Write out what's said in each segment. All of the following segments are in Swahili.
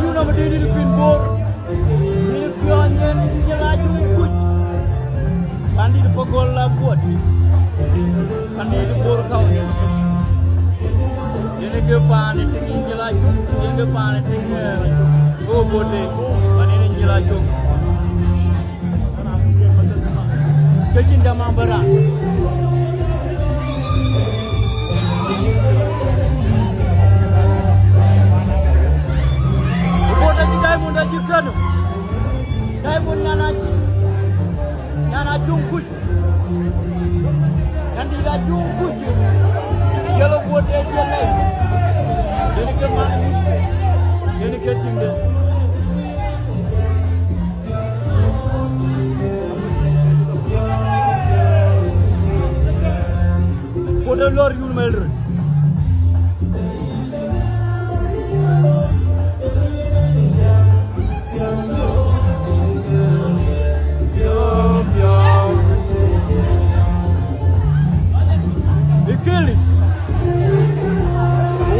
you know did it in bor ni pion yen jela ju ku andi ko gol la bot andi bor kaw yene ke paane tingi jela ju yene paane tingi go bote ani ni jela ju Cacing damang berat. Bukan kita pun dah juga tu. Saya pun nyana jungkus. Yang tidak jungkus. Kalau buat dia lain. Jadi kemana? Jadi cacing dia. What a lord you made. They kill it.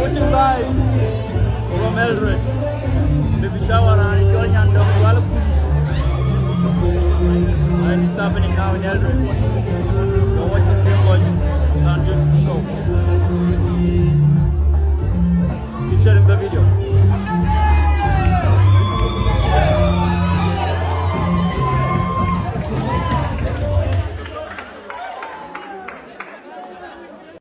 Watching by from Eldred. Maybe shower and join and dog. And it's happening now in Eldred. So watching them watch. Show. Keep sharing the video.